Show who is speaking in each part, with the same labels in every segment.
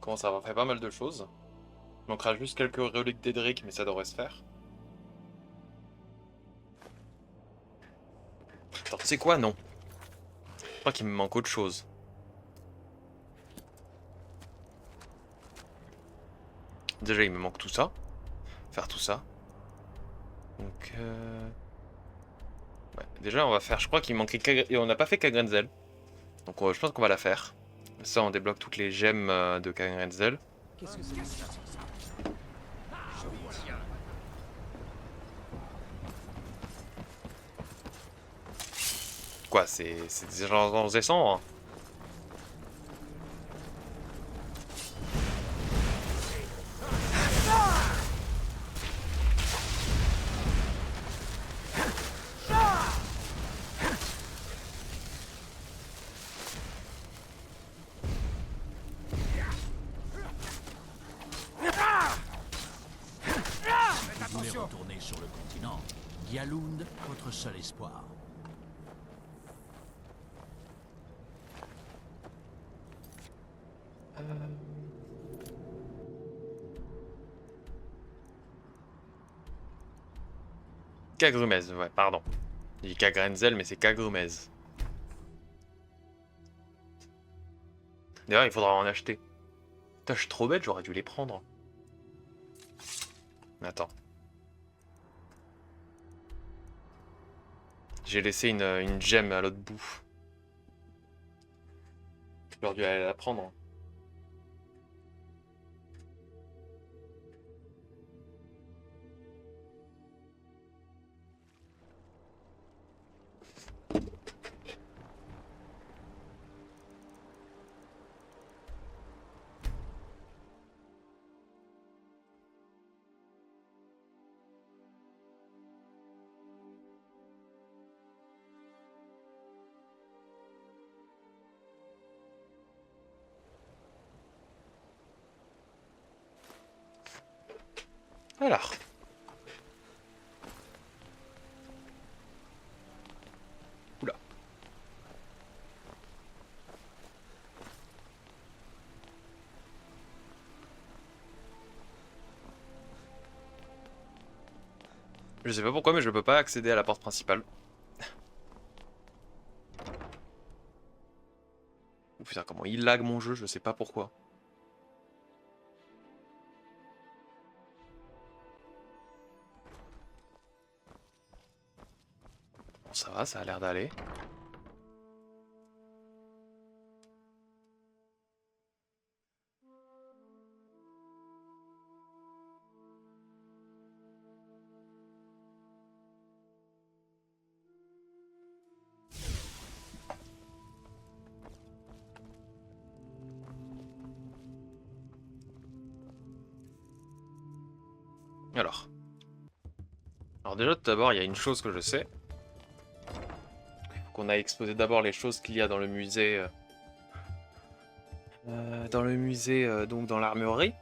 Speaker 1: commence à avoir fait pas mal de choses. Il manquera juste quelques reliques d'Edric, mais ça devrait se faire. Attends, tu sais quoi? Non. Je crois qu'il me manque autre chose. Déjà, il me manque tout ça. Faire tout ça. Donc, ouais. Déjà, on va faire... Je crois qu'il manquait... Et on n'a pas fait Kagrenzel. Donc, je pense qu'on va la faire. Ça, on débloque toutes les gemmes de Kagrenzel.
Speaker 2: Qu'est-ce que c'est que ça?
Speaker 1: Quoi, c'est des gens récents, hein.
Speaker 2: Vous voulez retourner sur le continent? Gialund, votre seul espoir.
Speaker 1: Kagrumez, ouais, pardon. Il dit Kagrenzel, mais c'est Kagrumez. D'ailleurs, il faudra en acheter. Putain, je suis trop bête, j'aurais dû les prendre. Attends. J'ai laissé une gemme à l'autre bout. J'aurais dû aller la prendre. Alors. Oula. Je sais pas pourquoi, mais je peux pas accéder à la porte principale. Oh putain, comment il lag mon jeu, je sais pas pourquoi. Bon, ça va, ça a l'air d'aller. Alors. Alors déjà, tout d'abord, il y a une chose que je sais. Il faut qu'on aille exposer d'abord les choses qu'il y a dans le musée. Donc dans l'armurerie.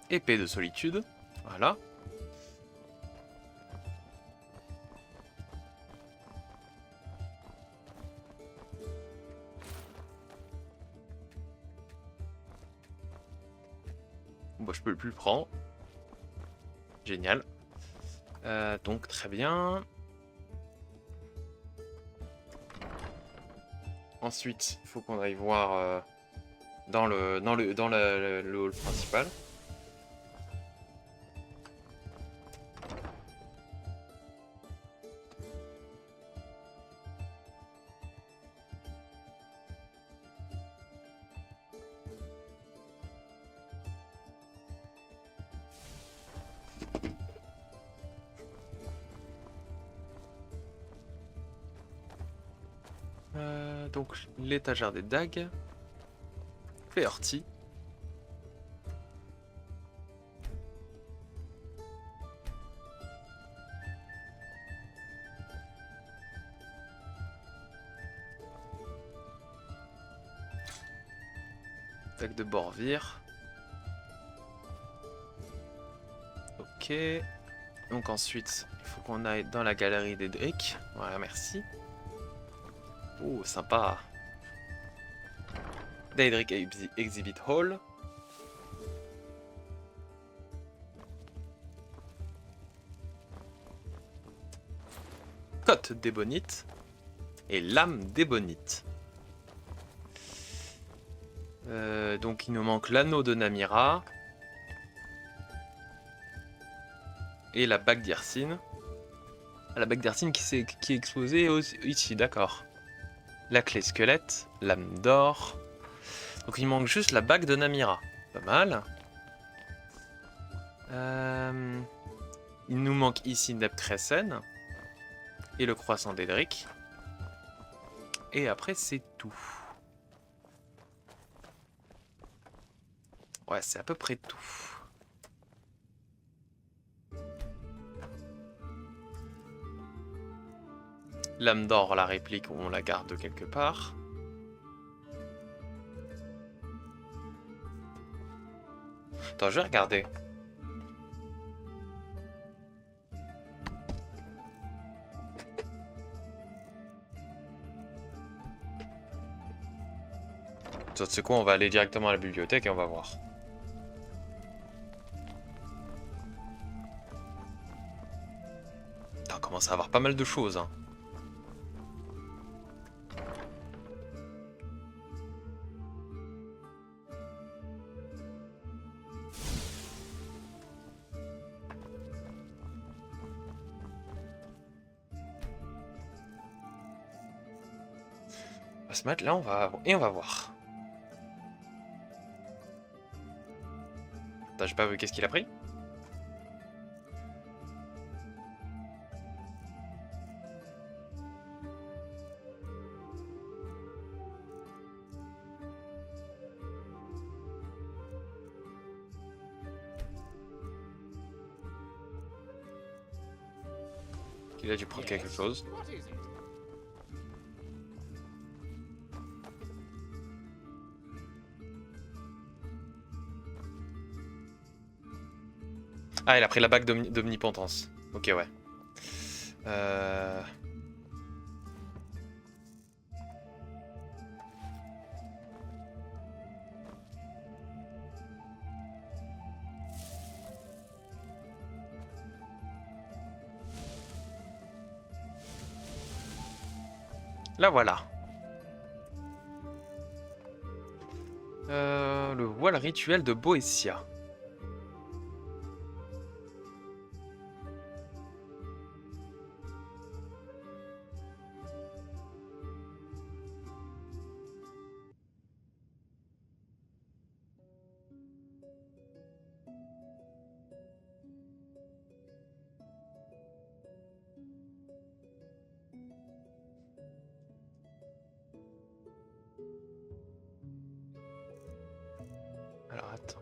Speaker 1: Épée de solitude. Voilà. Bon, bah, je peux plus le prendre. Génial. Donc très bien. Ensuite, il faut qu'on aille voir dans le hall principal. Donc l'étagère des dagues. Féorti. Dague de Borvir. Ok. Donc ensuite, il faut qu'on aille dans la galerie d'Edric. Voilà, merci. Oh, sympa. Daedric Exhibit Hall. Côte d'ébonite. Et lame d'ébonite. Donc il nous manque l'anneau de Namira. Et la bague d'Yrsine. Ah, la bague d'Yrsine qui est exposée ici, d'accord. La clé squelette, lame d'or. Donc il manque juste la bague de Namira. Pas mal. Il nous manque ici Nebcresen. Et le croissant d'Edric. Et après c'est tout. Ouais, c'est à peu près tout. L'âme d'or, la réplique, on la garde quelque part. Attends, je vais regarder. Tu sais quoi, on va aller directement à la bibliothèque et on va voir. On commence à avoir pas mal de choses, hein. On va se mettre là, on va voir. Attends, j'ai pas vu qu'est-ce qu'il a pris. Il a dû prendre quelque chose. Ah, il a pris la bague d'omnipotence. Ok, ouais. La voilà. Le voile rituel de Boétia. Alors attends.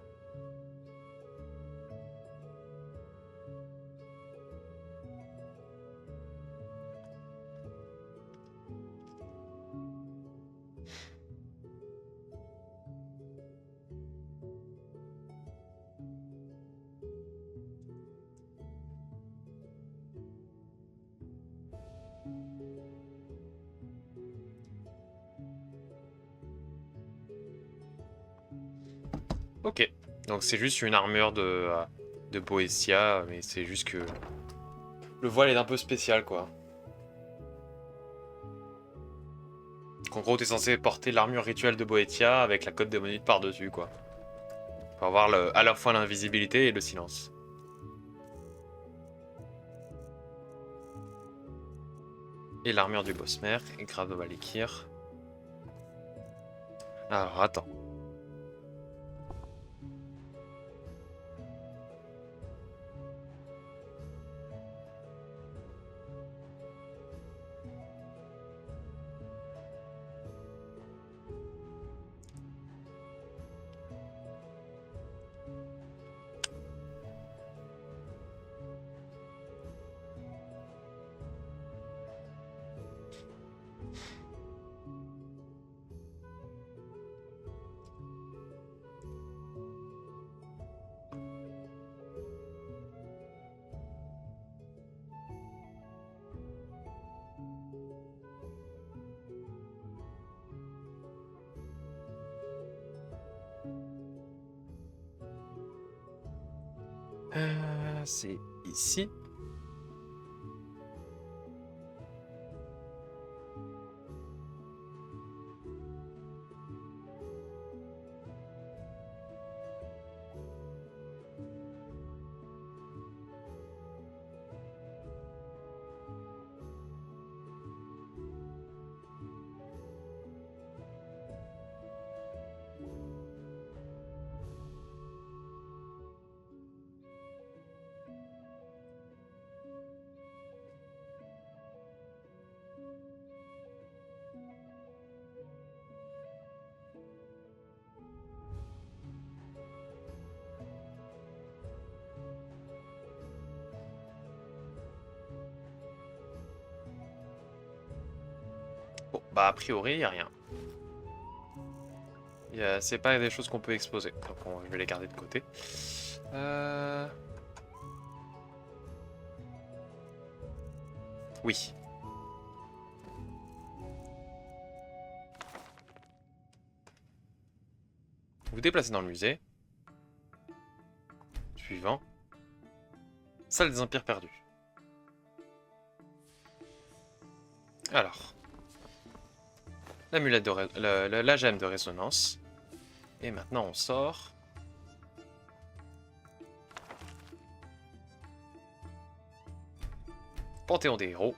Speaker 1: Ok. Donc c'est juste une armure de Boétia, mais c'est juste que le voile est un peu spécial, quoi. En gros, t'es censé porter l'armure rituelle de Boétia avec la cote démonite par-dessus, quoi. Pour avoir à la fois l'invisibilité et le silence. Et l'armure du Bosmer et grave de Valikir. Alors, attends. C'est ici. Bon, bah a priori, il n'y a rien. C'est pas des choses qu'on peut exposer, donc je vais les garder de côté. Oui. Vous vous déplacez dans le musée. Suivant. Salle des Empires perdus. Alors. L'amulette de la gemme de résonance. Et maintenant on sort. Panthéon des héros.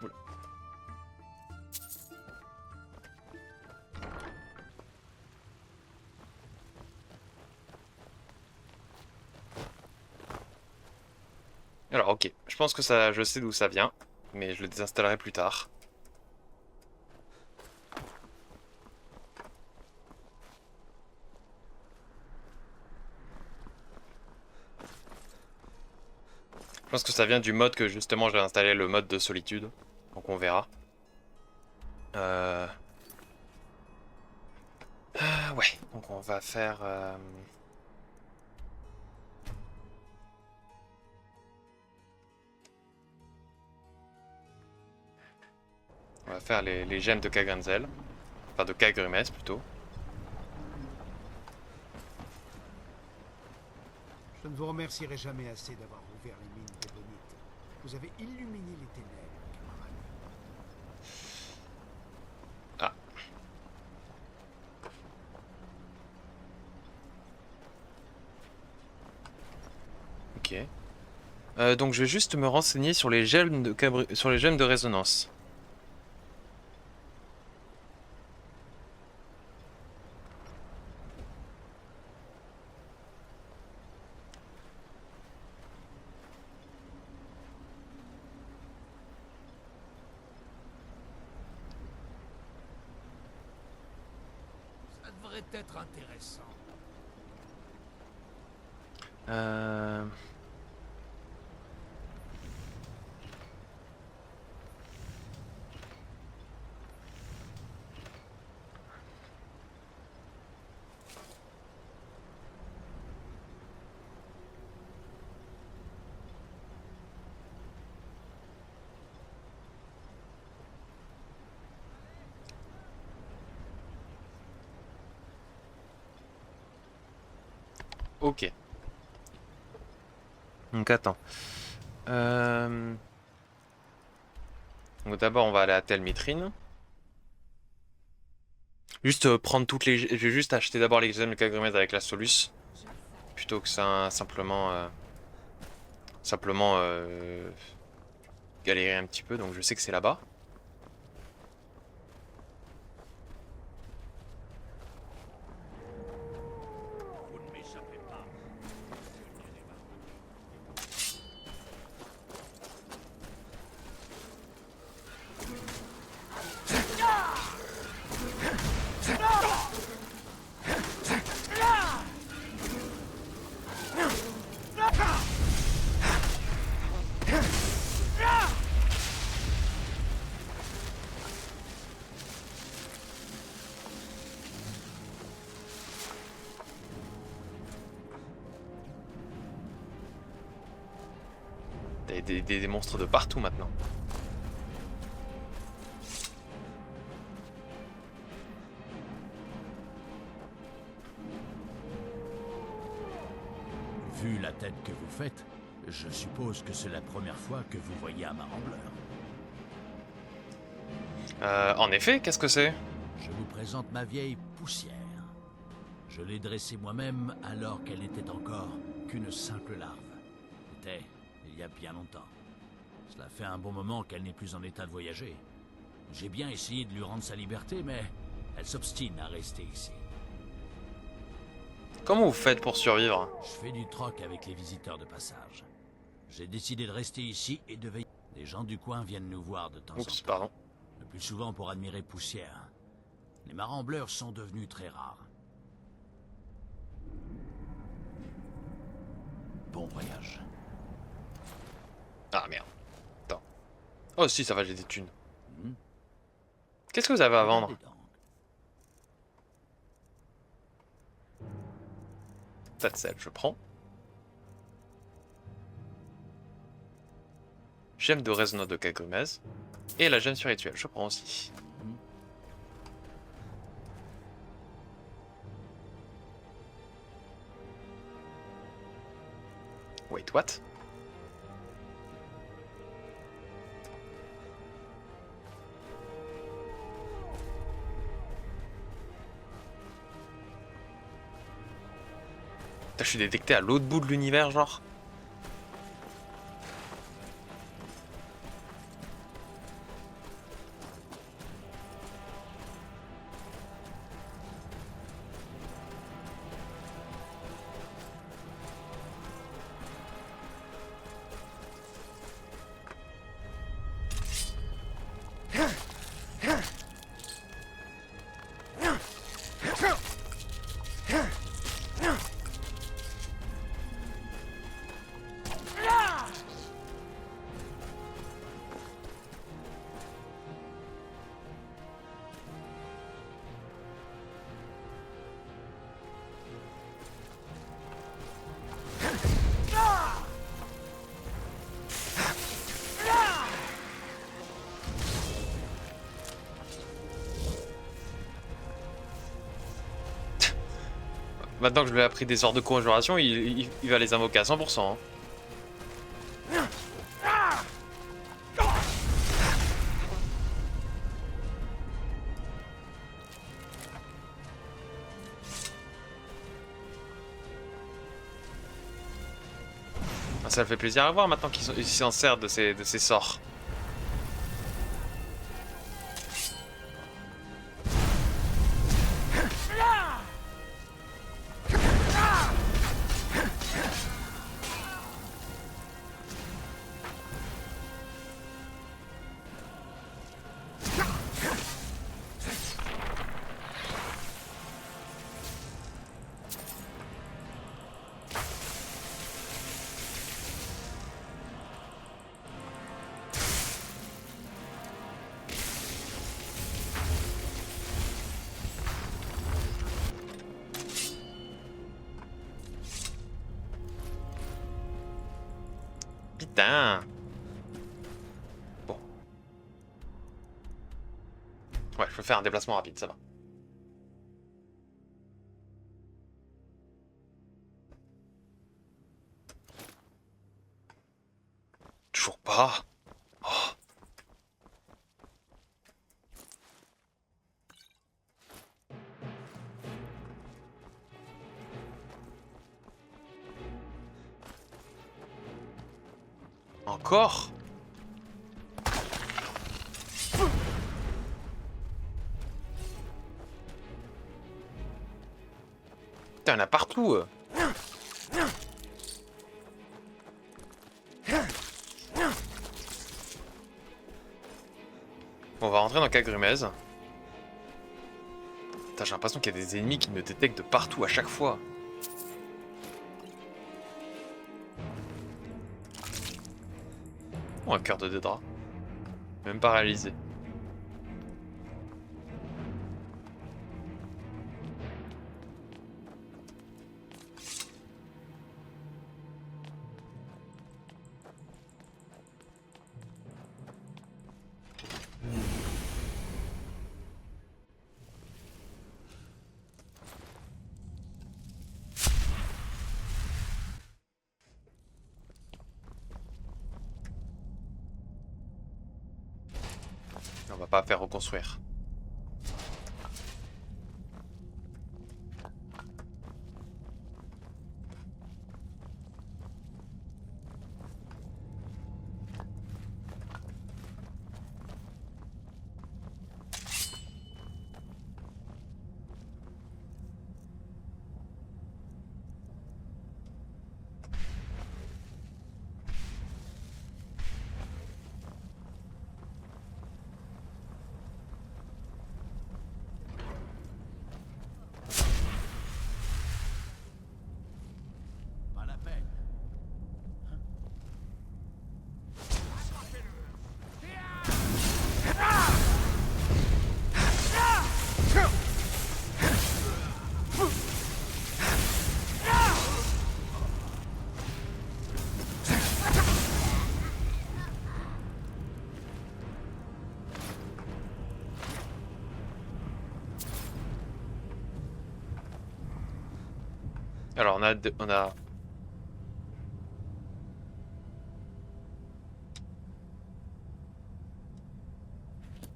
Speaker 1: Oula. Alors ok, je pense que ça, je sais d'où ça vient, mais je le désinstallerai plus tard. Je pense que ça vient du mode que justement j'ai installé, le mode de solitude. Donc on verra. Ouais, donc on va faire... On va faire les gemmes de Kagrenzel. Enfin de Kagrumes plutôt.
Speaker 3: Je ne vous remercierai jamais assez d'avoir ouvert les mines d'ébonite. Vous avez illuminé les ténèbres, camarade.
Speaker 1: Ah. Ok. Donc je vais juste me renseigner sur les gemmes sur les gemmes de résonance.
Speaker 3: Ça devrait être intéressant.
Speaker 1: Euh... Ok. Donc attends. Donc d'abord on va aller à Telmitrine. Juste prendre toutes les... Je vais juste acheter d'abord les gemmes de Kagrumes avec la Solus. Plutôt que ça simplement... galérer un petit peu. Donc je sais que c'est là-bas.
Speaker 2: Vous ne m'échappez pas.
Speaker 1: Des monstres de partout maintenant.
Speaker 2: Vu la tête que vous faites, je suppose que c'est la première fois que vous voyez un marambleur.
Speaker 1: En effet, qu'est-ce que c'est?
Speaker 2: Je vous présente ma vieille poussière. Je l'ai dressée moi-même alors qu'elle n'était encore qu'une simple larve. C'était il y a bien longtemps. Cela fait un bon moment qu'elle n'est plus en état de voyager. J'ai bien essayé de lui rendre sa liberté, mais elle s'obstine à rester ici.
Speaker 1: Comment vous faites pour survivre?
Speaker 2: Je fais du troc avec les visiteurs de passage. J'ai décidé de rester ici et de veiller. Les gens du coin viennent nous voir de temps en
Speaker 1: Oups,
Speaker 2: temps.
Speaker 1: pardon.
Speaker 2: Le plus souvent pour admirer Poussière. Les marambleurs sont devenus très rares. Bon voyage.
Speaker 1: Ah merde. Attends. Oh si, ça va, j'ai des thunes.
Speaker 2: Hmm.
Speaker 1: Qu'est-ce que vous avez à vendre?
Speaker 2: Regardez donc.
Speaker 1: Tas de sel, je prends. Gemme de résonance de Kagrumez. Et la gemme spirituelle, je prends aussi. Wait, what? Putain, je suis détecté à l'autre bout de l'univers, genre. Maintenant que je lui ai appris des sorts de conjuration, il va les invoquer à 100%. Hein. Ça le fait plaisir à voir maintenant qu'il s'en sert de ses sorts. Putain. Bon. Ouais, je peux faire un déplacement rapide, ça va. Toujours pas. Oh. Encore? Putain, il y en a partout. Bon, on va rentrer dans Kagrumez. Putain, j'ai l'impression qu'il y a des ennemis qui me détectent de partout à chaque fois. Oh, un cœur de Dédra. Même pas réalisé. pas faire reconstruire.
Speaker 2: Pas la peine.
Speaker 1: Alors on a...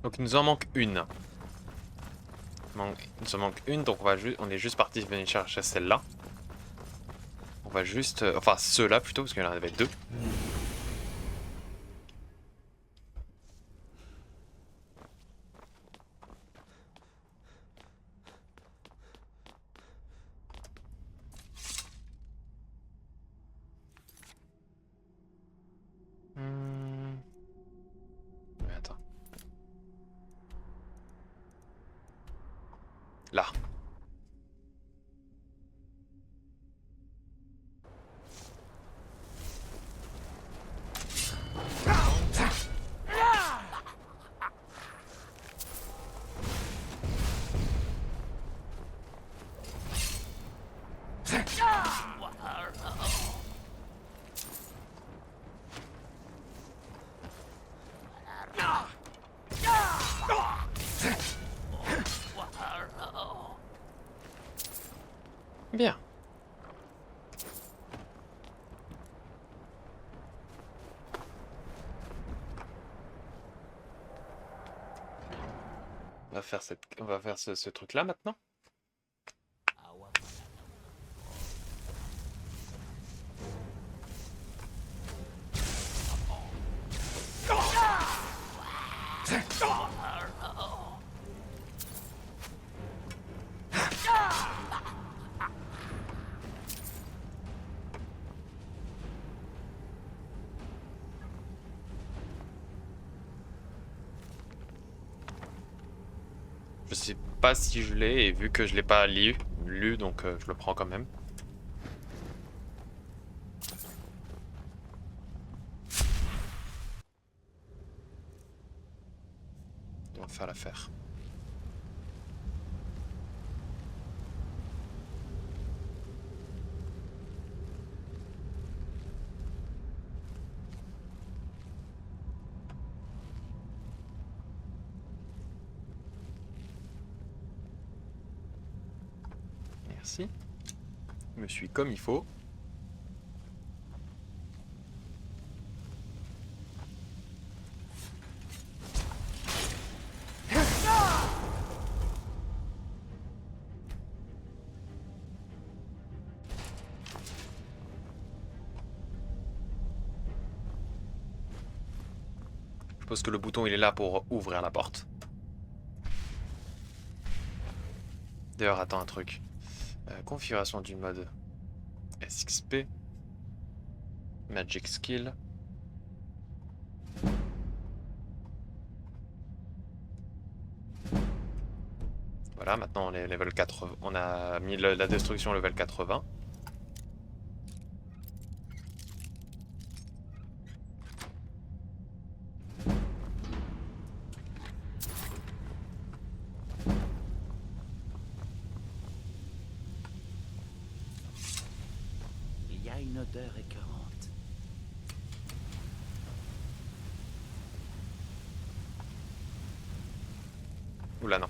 Speaker 1: Donc il nous en manque une. Il nous en manque une, donc on est juste parti venir chercher celle-là. On va juste... enfin ceux-là plutôt, parce qu'il y en avait deux. Mais attends. Là. Bien. On va faire ce truc-là maintenant. Je sais pas si je l'ai, et vu que je l'ai pas lu donc je le prends quand même. On va faire l'affaire. Merci. Je me suis comme il faut. Je suppose que le bouton il est là pour ouvrir la porte. D'ailleurs, attends un truc. Configuration du mode SXP. Magic Skill. Voilà, maintenant on est level 80. On a mis la destruction level 80.
Speaker 2: Il y a une odeur écœurante.
Speaker 1: Oula, non.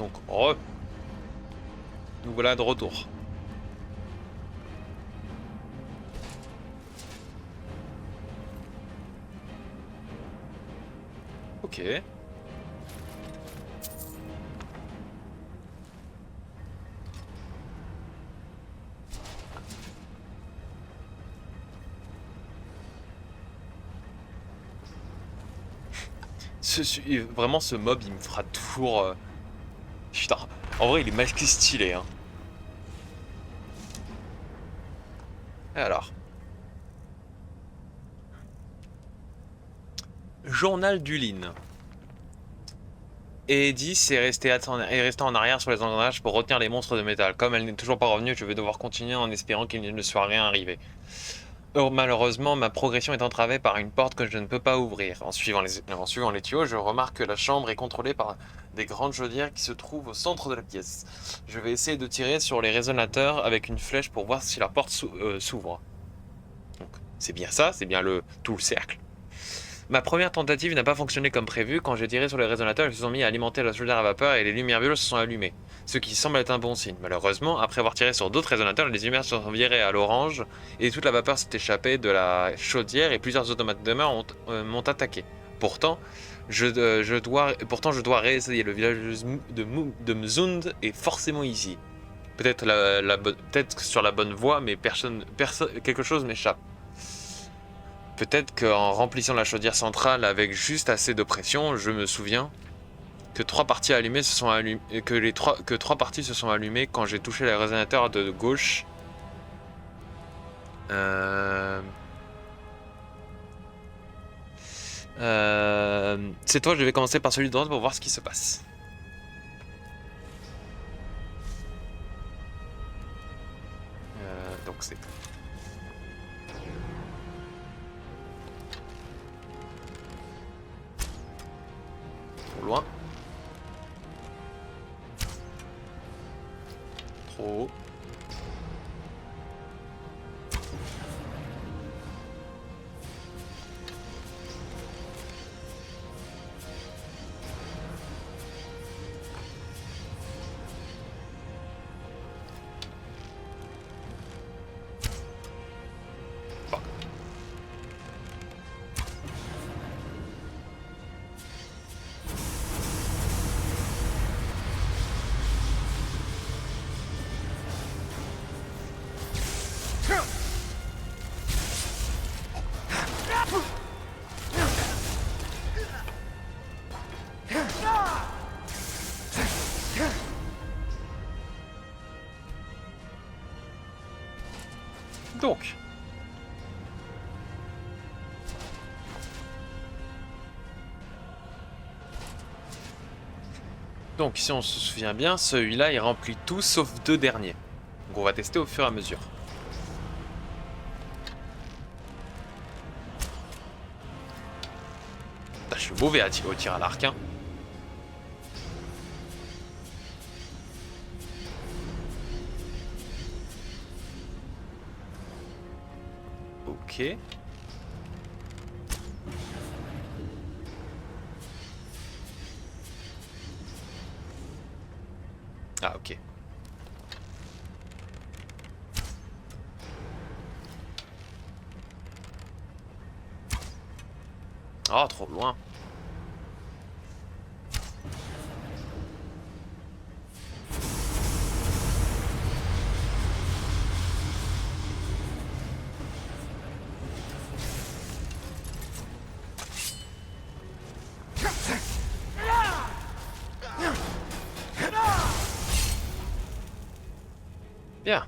Speaker 1: Donc, nous voilà de retour. Ok. Vraiment, ce mob, il me fera toujours... Putain, en vrai, il est masqué stylé, hein. Alors. Journal d'Uline. Et Edith est restée en arrière sur les engrenages pour retenir les monstres de métal. Comme elle n'est toujours pas revenue, je vais devoir continuer en espérant qu'il ne soit rien arrivé. Malheureusement, ma progression est entravée par une porte que je ne peux pas ouvrir. En suivant les tuyaux, je remarque que la chambre est contrôlée par des grandes chaudières qui se trouvent au centre de la pièce. Je vais essayer de tirer sur les résonateurs avec une flèche pour voir si la porte s'ouvre. Donc, c'est bien ça, c'est bien tout le cercle. Ma première tentative n'a pas fonctionné comme prévu. Quand j'ai tiré sur les résonateurs, ils se sont mis à alimenter la chaudière à vapeur et les lumières violettes se sont allumées, ce qui semble être un bon signe. Malheureusement, après avoir tiré sur d'autres résonateurs, les lumières se sont virées à l'orange et toute la vapeur s'est échappée de la chaudière et plusieurs automates de demeure m'ont attaqué. Pourtant, je dois réessayer. Le village de Mzund est forcément ici. Peut-être peut-être sur la bonne voie, mais quelque chose m'échappe. Peut-être qu'en remplissant la chaudière centrale avec juste assez de pression, je me souviens que trois parties allumées se sont allumées, que trois parties se sont allumées quand j'ai touché le résonateur de gauche. C'est toi, je vais commencer par celui de droite pour voir ce qui se passe. Donc c'est... Loin. Trop haut. Bon. Donc si on se souvient bien, celui-là il remplit tout sauf deux derniers. Donc on va tester au fur et à mesure. Putain, je suis mauvais au tir à l'arc, hein. Ok. Ah, ok. Oh, trop loin. Bien.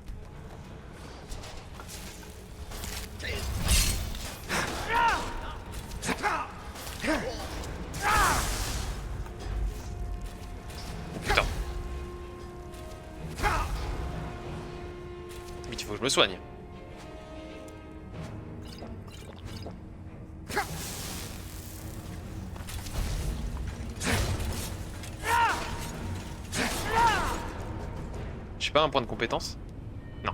Speaker 1: Oh, putain. Vite, il faut que je me soigne. J'ai pas un point de compétence? Non.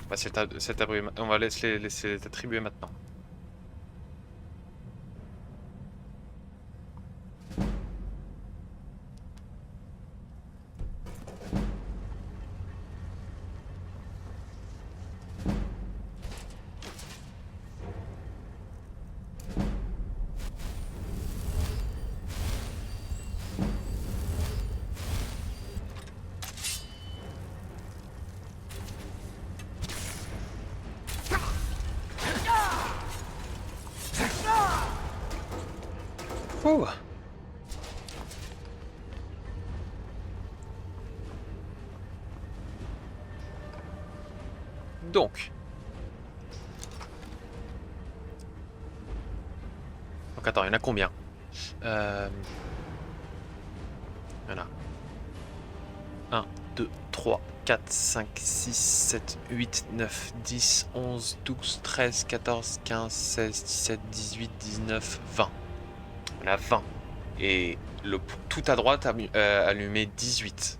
Speaker 1: On va laisser l'attribuer maintenant. Donc attends, il y en a combien? Voilà. 1, 2, 3, 4, 5, 6, 7, 8, 9, 10, 11, 12, 13, 14, 15, 16, 17, 18, 19, 20. On a 20. Et tout à droite a allumé 18.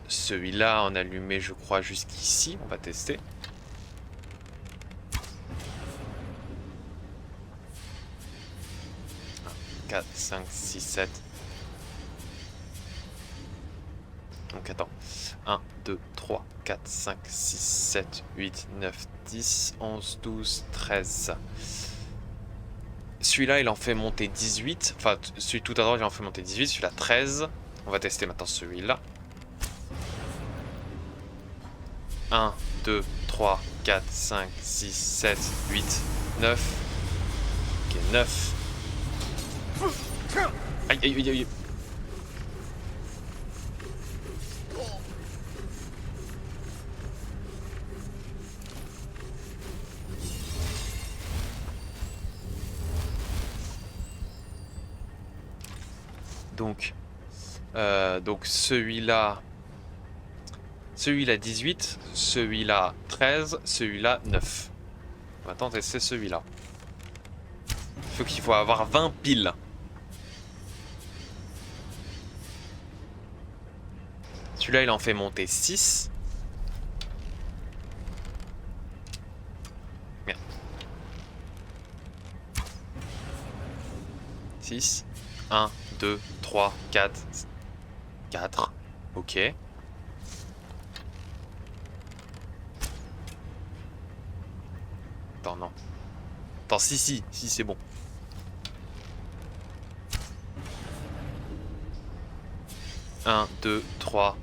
Speaker 1: Celui-là en a allumé, je crois, jusqu'ici. On va tester. 4, 5, 6, 7. Donc attends. 1, 2, 3, 4, 5, 6, 7, 8, 9, 10, 11, 12, 13. Celui-là, il en fait monter 18. Enfin, celui tout à droite, il en fait monter 18. Celui-là, 13. On va tester maintenant celui-là. 1, 2, 3, 4, 5, 6, 7, 8, 9. Ok, 9. Aïe, aïe, aïe, aïe. Donc celui-là 18, celui-là 13, celui-là 9. On va attendre tester celui-là. Il faut avoir 20 piles. Celui-là, il en fait monter 6. Merde. 6. 1, 2, 3, 4. 4. Ok. Attends, non. Attends, si, c'est bon. Un, 2, 3.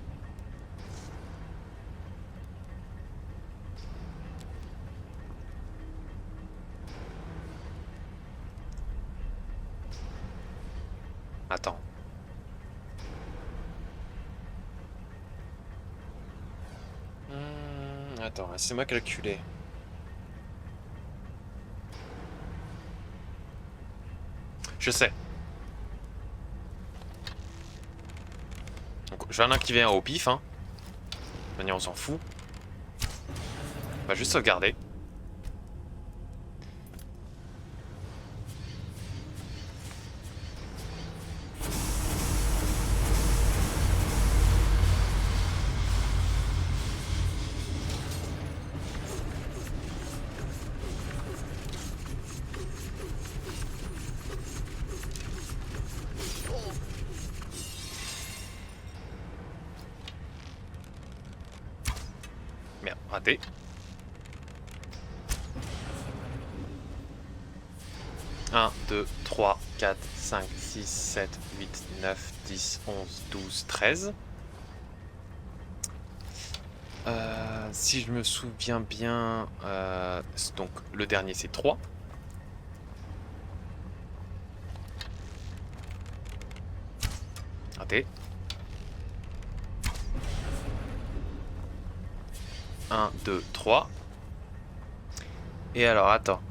Speaker 1: Attends. Attends, laissez-moi calculer. Je sais. Donc, j'en ai un qui vient au pif, hein. De toute manière, on s'en fout. On va juste sauvegarder. Merde, raté. Un, 2, 3, 4, 5, 6, 7, 8, 9, 10, 11, 12, 13. Si je me souviens bien, donc le dernier c'est 3. Raté. 1, 2, 3. Et alors, attends.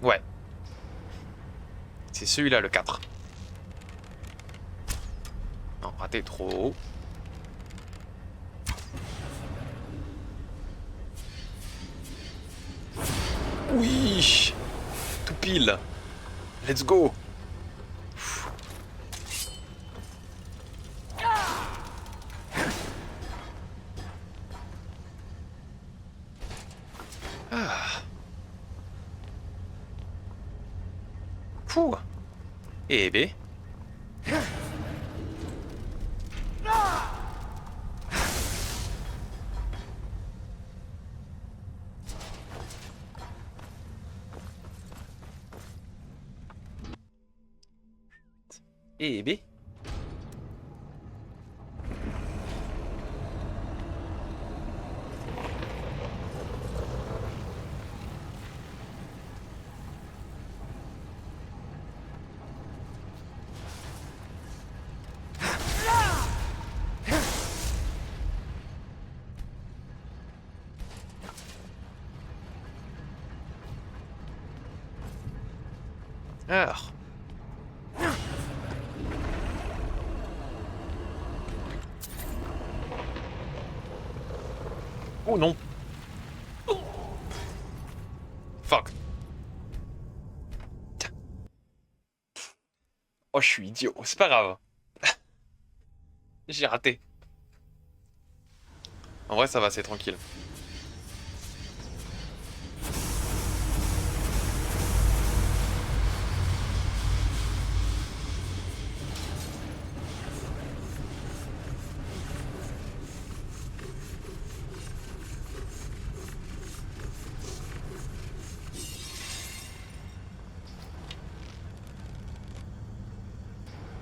Speaker 1: Ouais. C'est celui-là, le 4. Non, raté, trop haut. Oui, tout pile. Let's go. Ah. Fou. Eh ben. Eh ben. Alors. Oh non. Fuck. Oh, je suis idiot. C'est pas grave. J'ai raté. En vrai, ça va, c'est tranquille.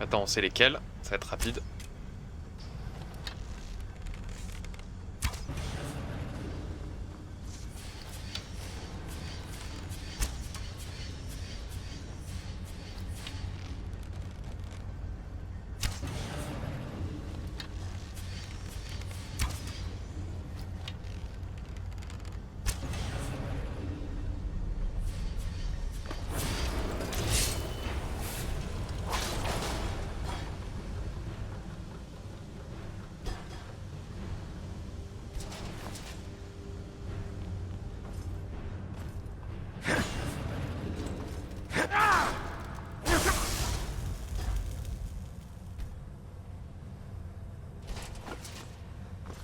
Speaker 1: Attends, on sait lesquels. Ça va être rapide.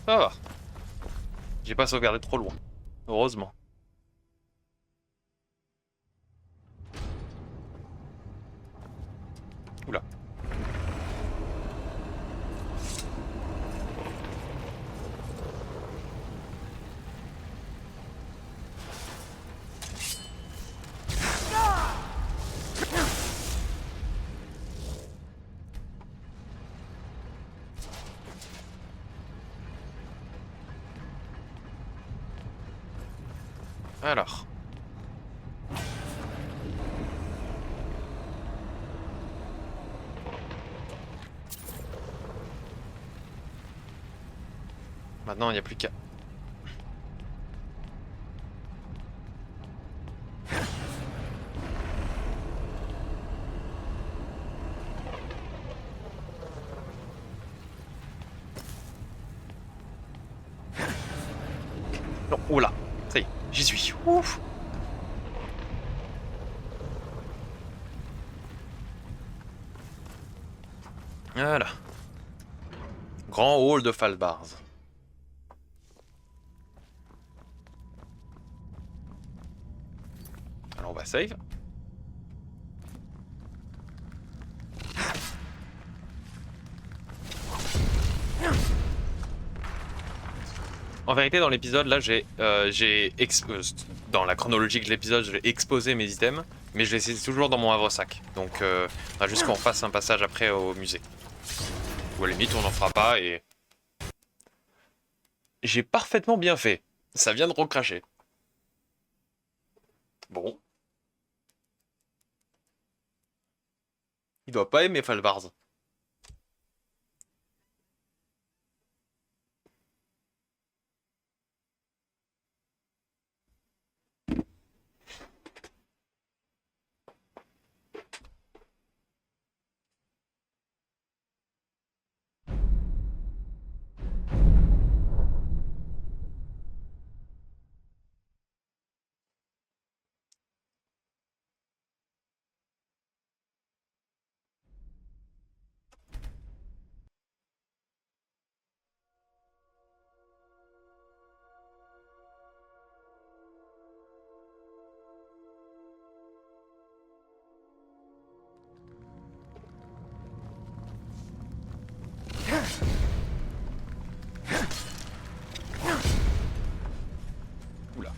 Speaker 1: Ça va. J'ai pas sauvegardé trop loin. Heureusement. Oula. Alors. Maintenant, il n'y a plus qu'à... Non, oula. Ça y est, j'y suis. Ouf. Voilà. Grand hall de Falbars. Alors on va save. En vérité, dans l'épisode, là, dans la chronologie de l'épisode, j'ai exposé mes items, mais je les ai toujours dans mon havre-sac. Donc, faudra juste qu'on fasse un passage après au musée. Ou à la limite, on n'en fera pas et... J'ai parfaitement bien fait. Ça vient de recracher. Bon. Il doit pas aimer Falbars. Oula.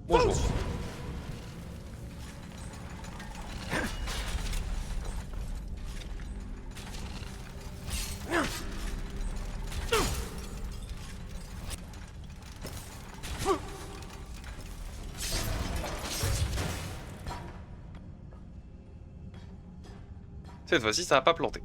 Speaker 1: Bonjour. Cette fois-ci, ça va pas planter.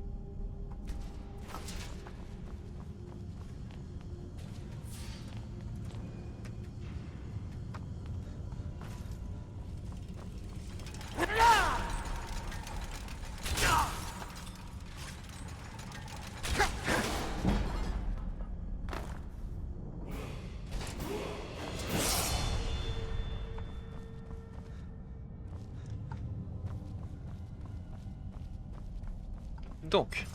Speaker 1: Donc.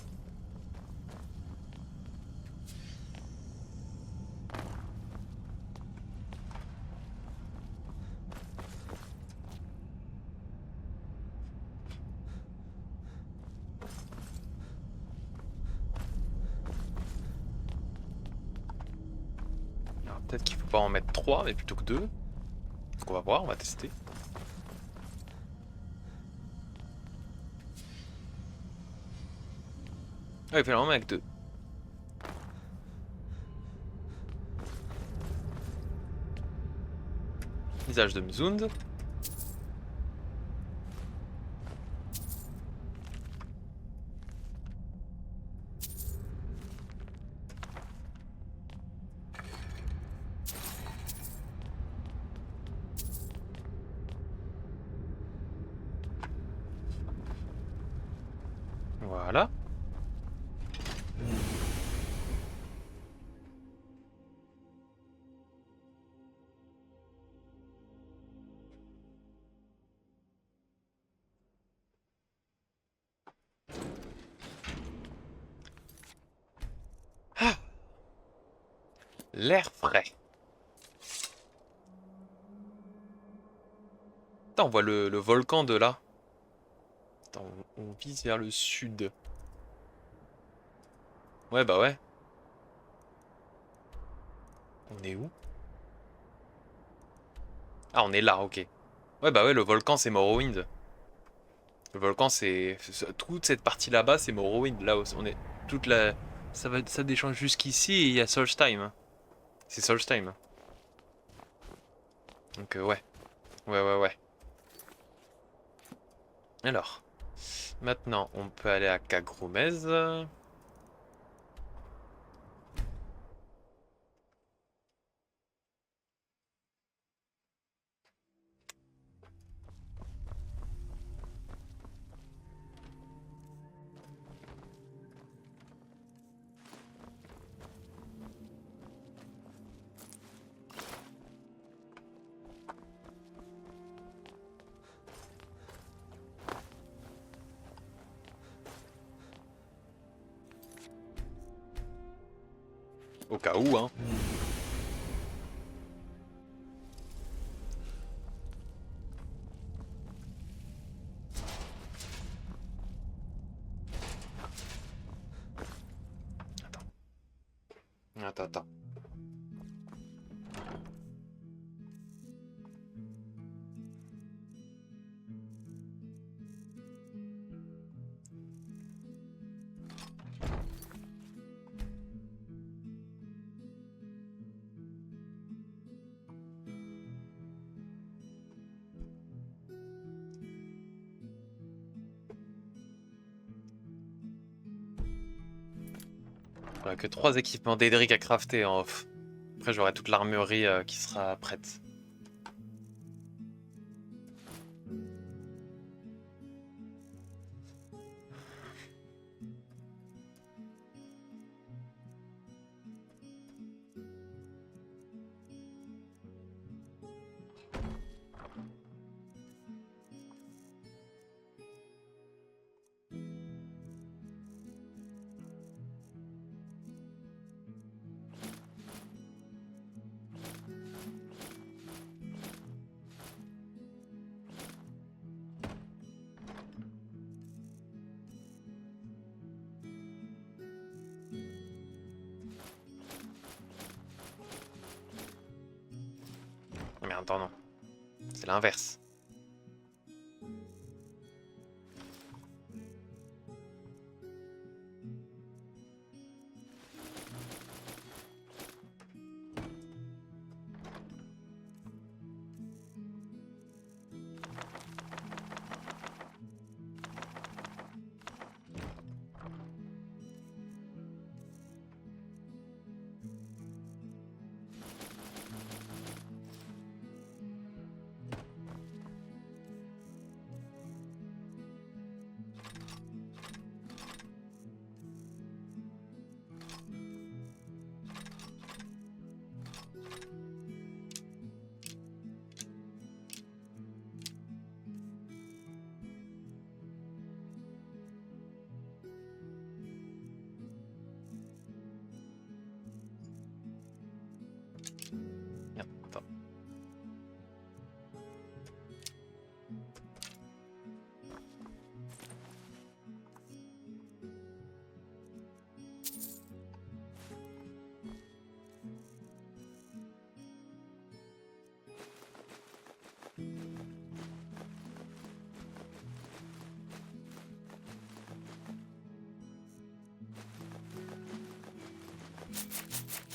Speaker 1: Alors peut-être qu'il faut pas en mettre 3, mais plutôt que 2. Donc on va voir, on va tester. Ah, il fait vraiment avec 2. Visage de Mzund. Voilà. Ah, l'air frais. Attends, on voit le volcan de là. Attends, on vise vers le sud. Ouais, bah ouais. On est où? Ah, on est là, ok. Ouais, bah ouais, le volcan, c'est Morrowind. Le volcan, toute cette partie là-bas, c'est Morrowind. Là, on est... Toute la... Ça descend jusqu'ici et il y a Solstheim. C'est Solstheim. Donc, ouais. Ouais. Alors. Maintenant, on peut aller à Kagrumez. Au cas où, hein. Attends. On a que 3 équipements d'Edric à crafter en off. Après, j'aurai toute l'armurerie qui sera prête. Mais attends, non. C'est l'inverse.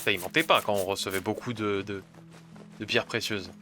Speaker 1: Ça y mentait pas quand on recevait beaucoup de pierres précieuses.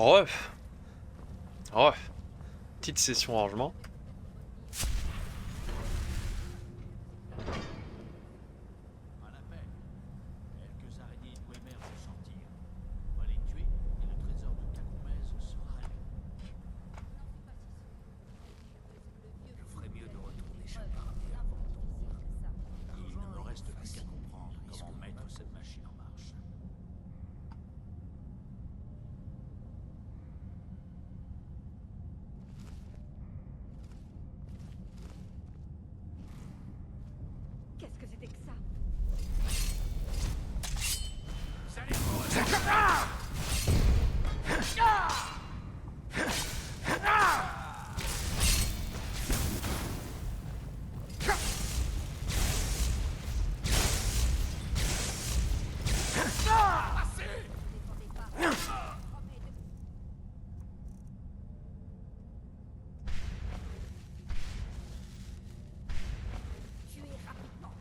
Speaker 1: Oh, oh, petite session rangement.
Speaker 2: À la paix. Quelques araignées de Wemer vont sortir. On va les tuer et le trésor de Cacomès sera à nous. Je ferais mieux de retourner chez le barbier avant de dormir. Il ne me reste plus qu'à comprendre comment mettre cette machine en marche.
Speaker 4: Qu'est-ce que c'était que ça? Défendez pas. Promets de- Tuez rapidement.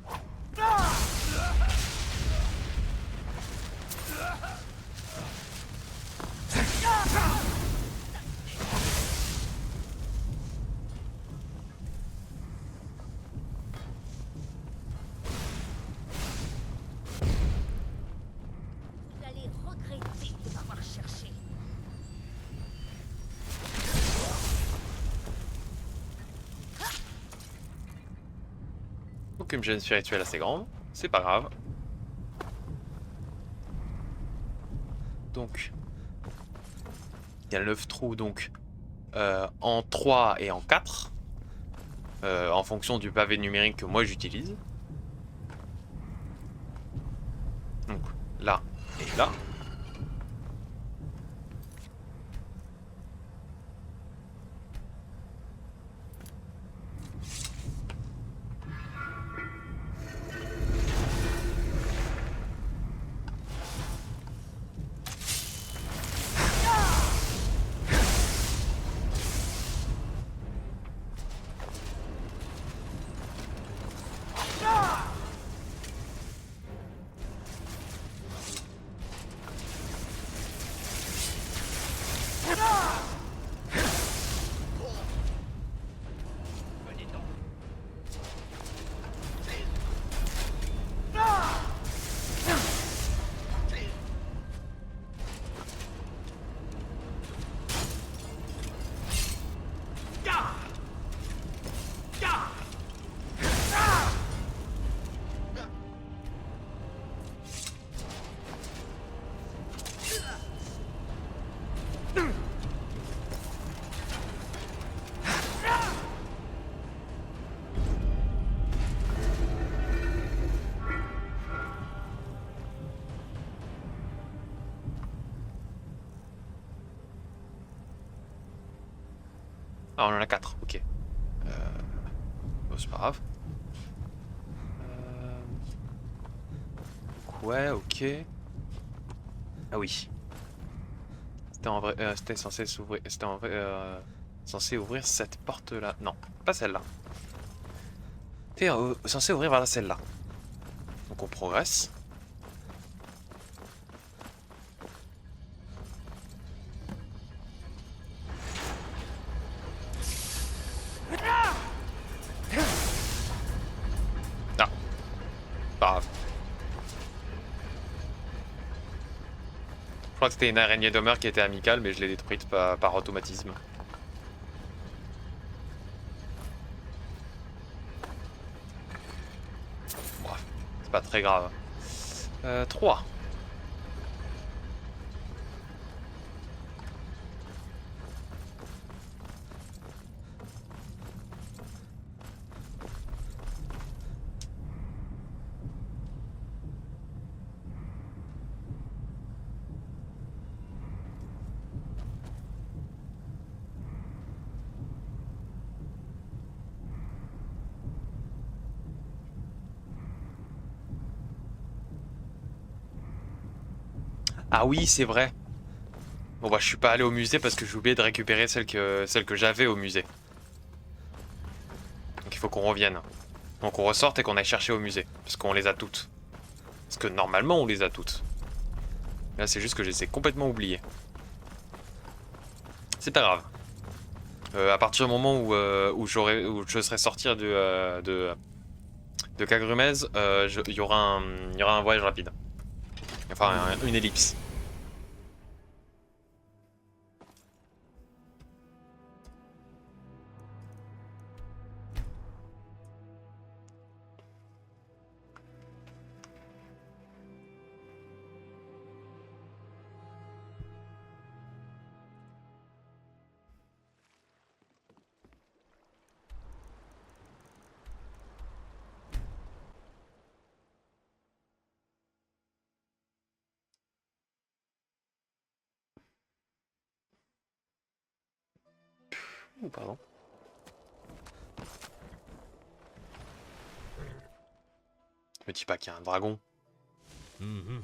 Speaker 4: Vous allez regretter de m'avoir cherché.
Speaker 1: Donc une gêne spirituelle assez grande, c'est pas grave. Donc, il y a 9 trous donc en 3 et en 4, en fonction du pavé numérique que moi j'utilise. Donc là et là. Ah, on en a 4, ok. Bon, c'est pas grave. Ouais, ok. Ah oui. C'était en vrai, c'était censé s'ouvrir, c'était en vrai, censé ouvrir cette porte-là. Non, pas celle-là. C'était censé ouvrir vers celle-là. Donc on progresse. Ah, pas grave. Je crois que c'était une araignée d'Homer qui était amicale, mais je l'ai détruite par automatisme. Bref, c'est pas très grave. 3. Ah oui, c'est vrai. Bon bah je suis pas allé au musée parce que j'ai oublié de récupérer celle que j'avais au musée. Donc il faut qu'on revienne. Donc on ressorte et qu'on aille chercher au musée. Parce qu'on les a toutes. Parce que normalement on les a toutes. Là c'est juste que je les ai complètement oubliées. C'est pas grave. À partir du moment où je serai sorti de Cagrumez, il y aura un voyage rapide. Enfin une ellipse. Oh, pardon. Me dis pas qu'il y a un dragon.
Speaker 2: Mhm.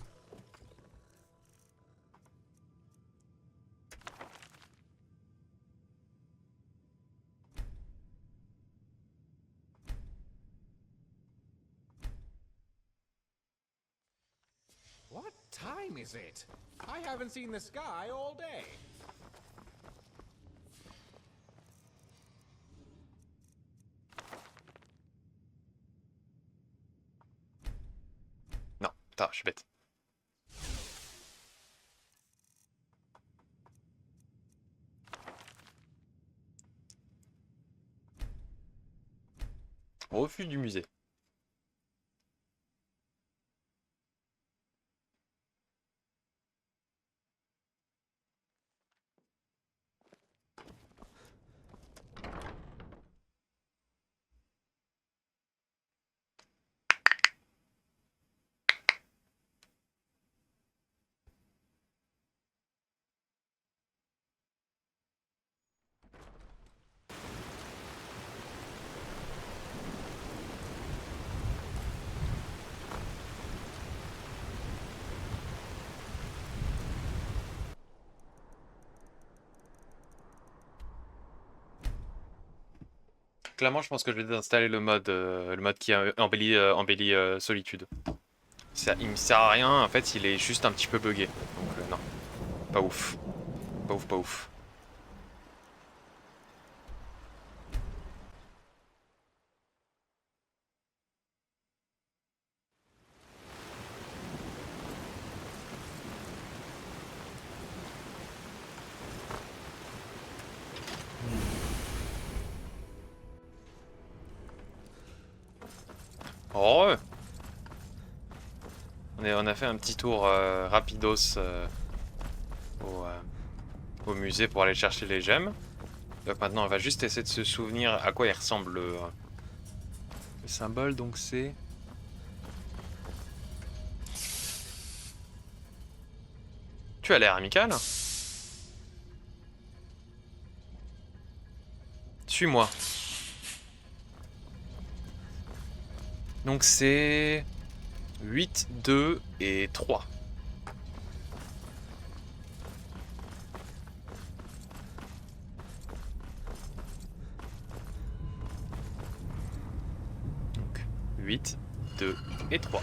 Speaker 5: What time is it? I haven't seen the sky all day.
Speaker 1: Non, putain, je suis bête. Refus du musée. Clairement, je pense que je vais désinstaller le mode qui embellit Solitude. Il me sert à rien, en fait, il est juste un petit peu buggé. Donc non, pas ouf. Pas ouf, pas ouf. Oh, on a fait un petit tour rapidos au, au musée pour aller chercher les gemmes. Donc maintenant, on va juste essayer de se souvenir à quoi il ressemble le symbole. Donc c'est... Tu as l'air amical. Suis-moi. Donc c'est 8, 2 et 3. Donc 8, 2 et 3.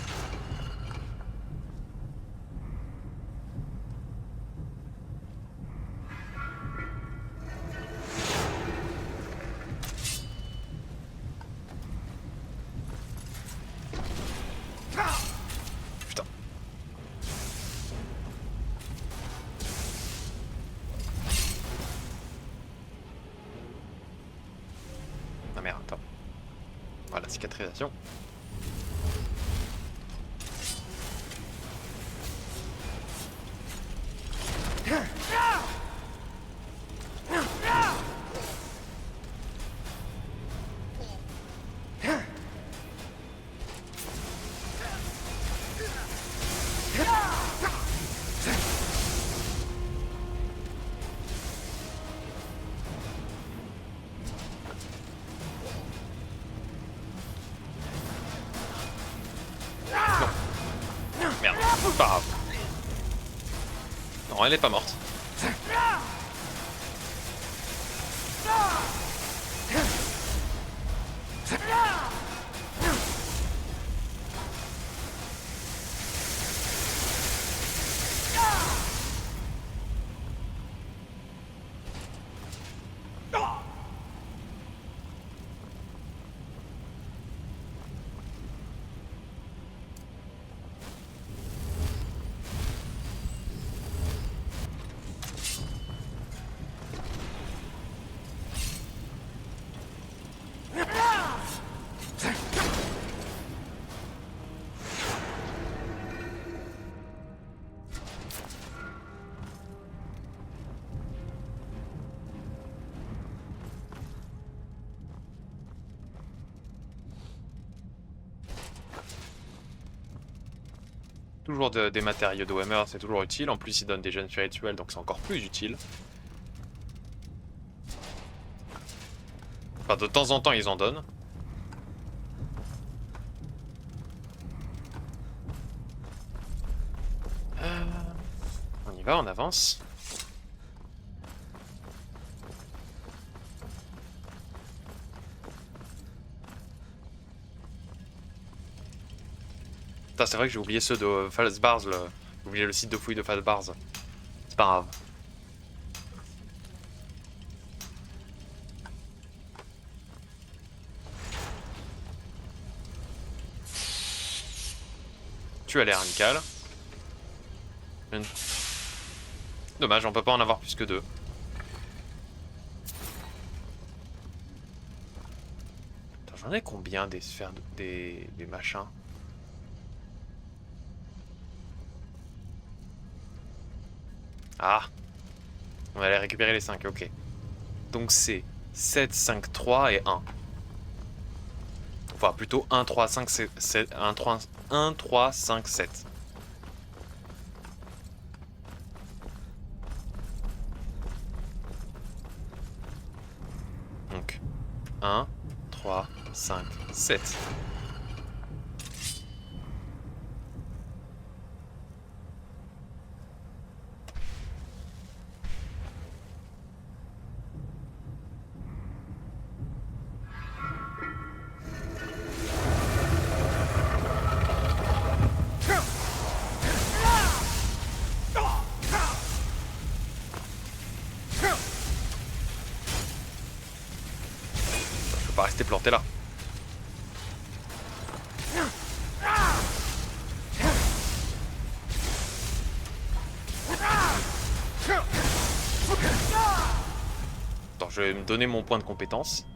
Speaker 1: Putain. Ah merde, attends. Voilà, cicatrisation. Merde, c'est pas grave. Non, elle est pas morte. Toujours des matériaux de Whammer, c'est toujours utile. En plus, ils donnent des gemmes spirituelles, donc c'est encore plus utile. Enfin, de temps en temps, ils en donnent. On y va, on avance. C'est vrai que j'ai oublié ceux de Fazbars, j'ai oublié le site de fouille de Fazbars. C'est pas grave. Tu as l'air amical. Dommage, on peut pas en avoir plus que 2. J'en ai combien des sphères, des machins? Ah, on allait récupérer les 5, ok. Donc c'est 7, 5, 3 et 1. Enfin, plutôt 1, 3, 5, 7, 1, 3, 5, 7. Donc, 1, 3, 5, 7. Pas rester planté là. Attends, je vais me donner mon point de compétence.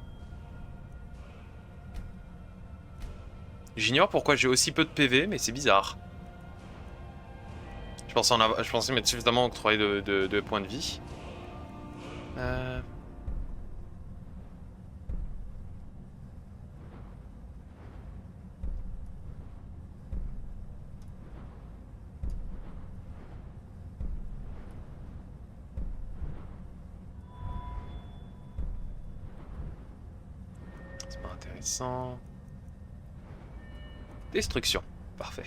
Speaker 1: J'ignore pourquoi j'ai aussi peu de PV, mais c'est bizarre. Je pensais mettre suffisamment octroyé de points de vie. C'est pas intéressant. Destruction, parfait.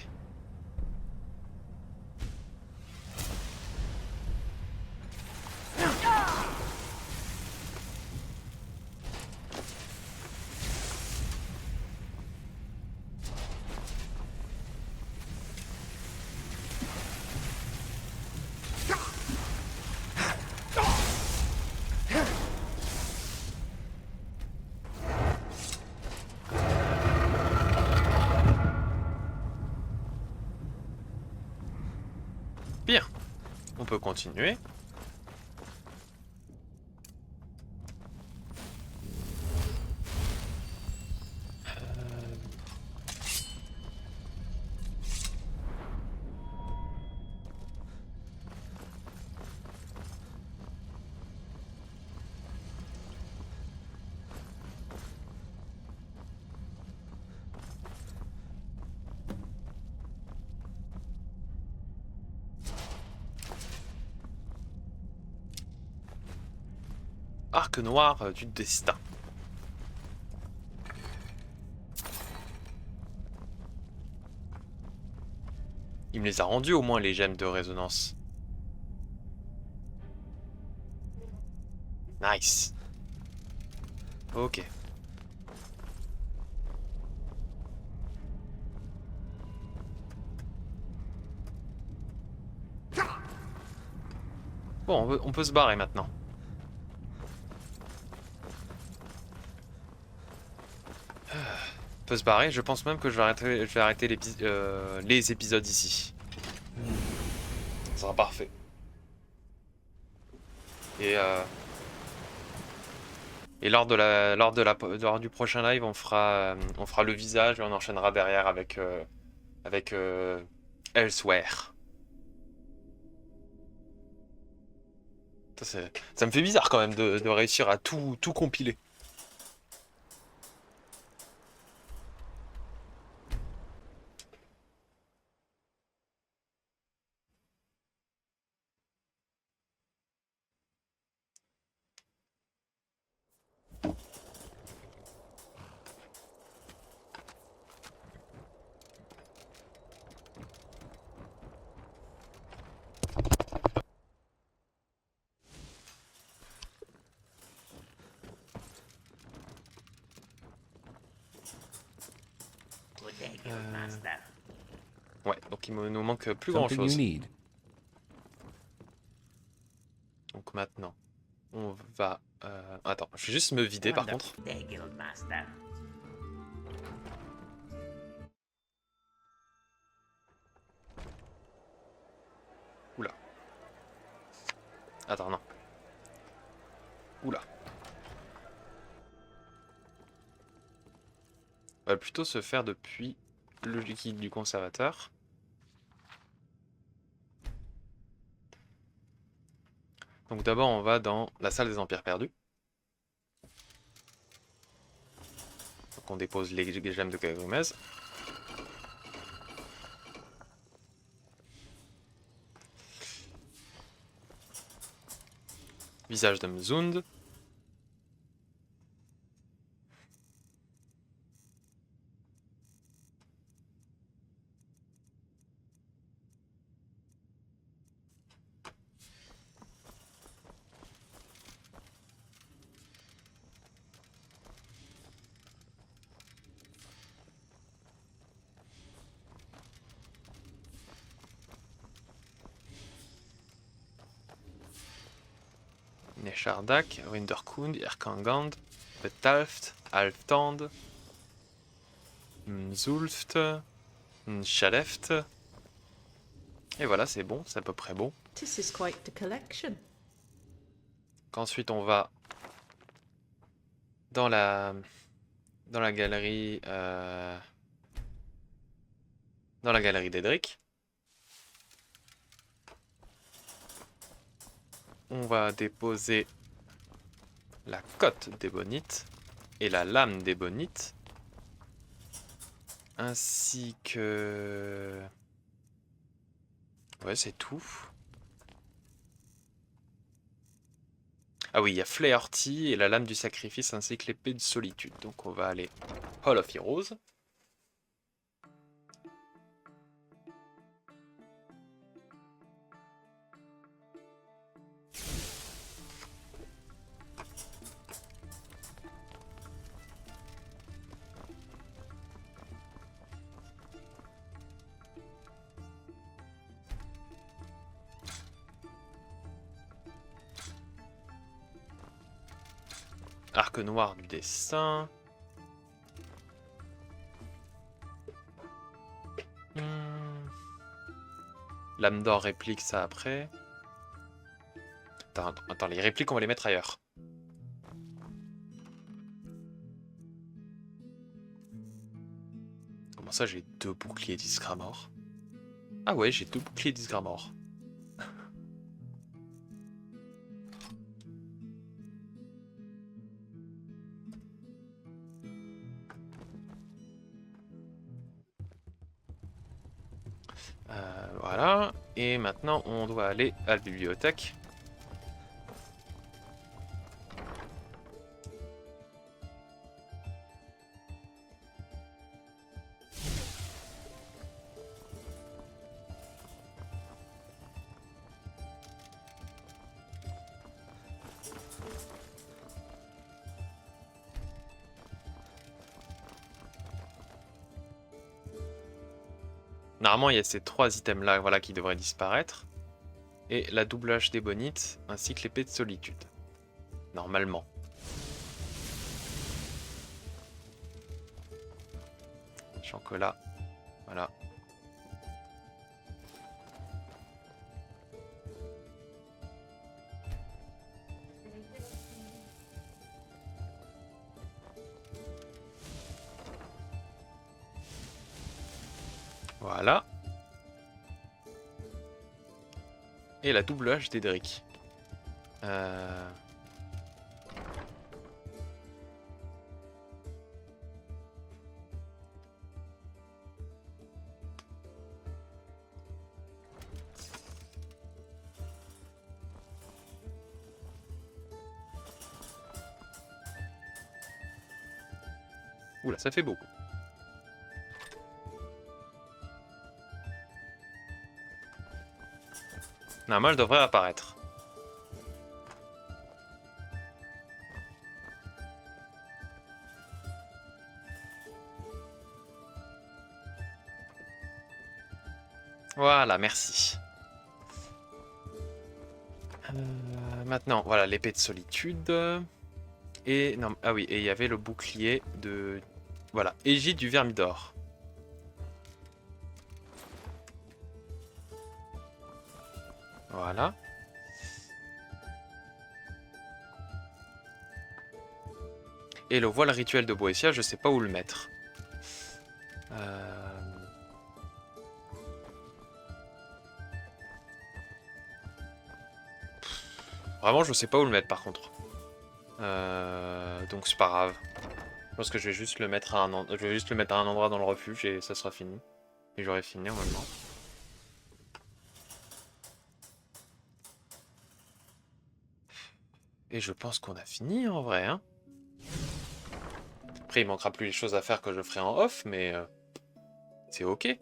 Speaker 1: peut continuer. Arc noir du destin. Il me les a rendus au moins les gemmes de résonance. Nice. Ok. Bon, on peut se barrer maintenant. On peut se barrer, je pense même que je vais arrêter les épisodes ici. Ça sera parfait. Et lors du prochain live, on fera le visage et on enchaînera derrière avec Elsewhere. Ça me fait bizarre quand même de réussir à tout compiler. Ouais, donc il nous manque plus grand
Speaker 6: Something you
Speaker 1: chose.
Speaker 6: need.
Speaker 1: Donc maintenant, on va... Attends, je vais juste me vider par contre. Oula. Attends, non. Oula. On va plutôt se faire depuis le liquide du conservateur. Donc d'abord on va dans la salle des empires perdus. Donc on dépose les gemmes de Kagomez. Visage de Mzund. Neshardak, Rinderkund, Erkangand, Betalft, Alftand, Mzulft, Mchaleft. Et voilà, c'est bon, c'est à peu près bon.
Speaker 7: This is quite the collection.
Speaker 1: Ensuite, on va dans la galerie d'Edric. On va déposer la cote d'ébonite et la lame d'ébonite, ainsi que... Ouais, c'est tout. Ah oui, il y a Flaherty et la lame du sacrifice, ainsi que l'épée de solitude. Donc on va aller Hall of Heroes. Arc noir du destin. Lame d'or réplique ça après. attends, les répliques, on va les mettre ailleurs. Comment ça, j'ai 2 boucliers d'Isgramor? Ah ouais, j'ai 2 boucliers d'Isgramor. Voilà, et maintenant on doit aller à la bibliothèque. Normalement, il y a ces 3 items là, voilà, qui devraient disparaître. Et la double hache d'ébonite, ainsi que l'épée de solitude. Normalement. Sachant que là, voilà. Voilà. Et la double hache d'Edric. Oula, ça fait beaucoup. Normalement, elle devrait apparaître. Voilà, merci. Maintenant, voilà, l'épée de solitude. Et non, ah oui, et il y avait le bouclier de... Voilà, Égide du Vermidor. Voilà. Et le voile rituel de Boétia, je sais pas où le mettre. Vraiment, je sais pas où le mettre par contre. Donc c'est pas grave. Je pense que je vais juste le mettre à un endroit dans le refuge et ça sera fini. Et j'aurai fini normalement. Et je pense qu'on a fini en vrai, hein. Après, il manquera plus les choses à faire que je ferai en off, mais c'est ok. Et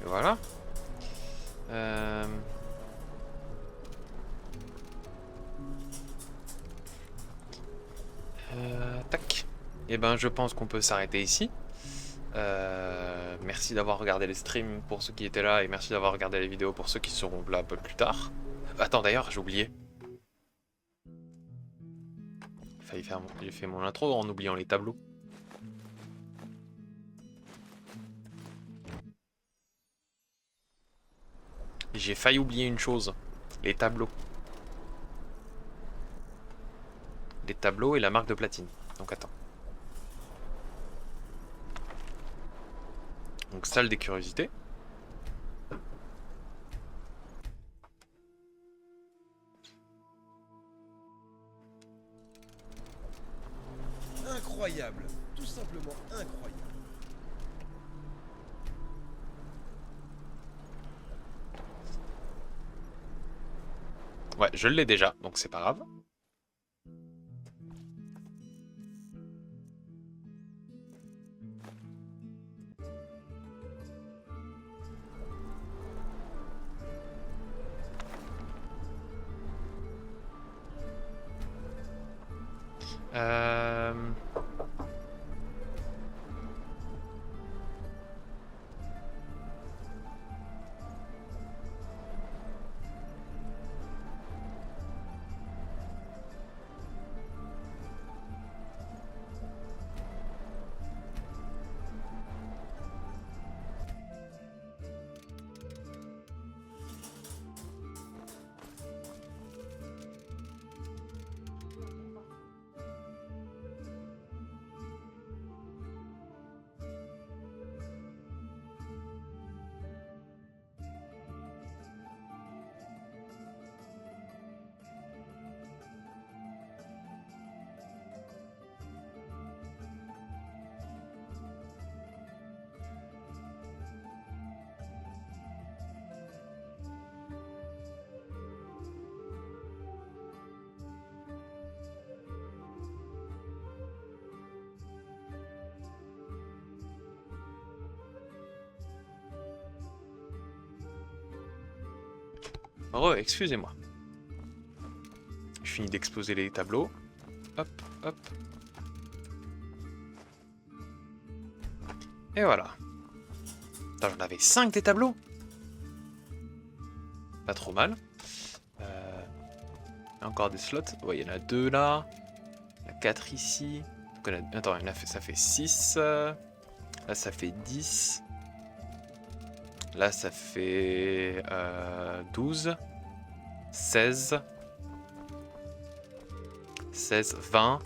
Speaker 1: voilà. Tac. Et ben, je pense qu'on peut s'arrêter ici. Merci d'avoir regardé les streams pour ceux qui étaient là et merci d'avoir regardé les vidéos pour ceux qui seront là un peu plus tard. Attends, d'ailleurs, j'ai oublié. J'ai fait mon intro en oubliant les tableaux. J'ai failli oublier une chose. Les tableaux. Les tableaux et la marque de platine. Donc attends. Donc salle des curiosités.
Speaker 6: Incroyable, tout simplement incroyable.
Speaker 1: Ouais, je l'ai déjà, donc c'est pas grave. Euh... Excusez-moi. Je finis d'exposer les tableaux. Hop, hop. Et voilà. Attends, j'en avais 5 des tableaux. Pas trop mal. Encore des slots. Ouais, il y en a 2 là. Il y en a 4 ici. Donc, attends, ça fait 6. Là, ça fait 10. Là, ça fait 12. 16. 16, 20.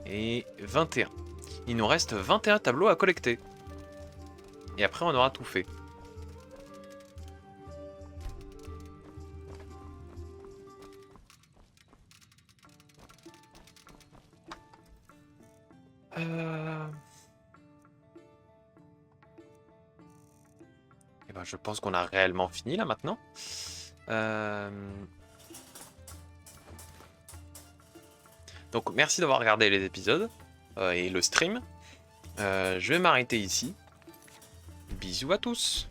Speaker 1: Et 21. Il nous reste 21 tableaux à collecter. Et après, on aura tout fait. Eh ben, je pense qu'on a réellement fini là maintenant. Donc merci d'avoir regardé les épisodes et le stream. Je vais m'arrêter ici. Bisous à tous.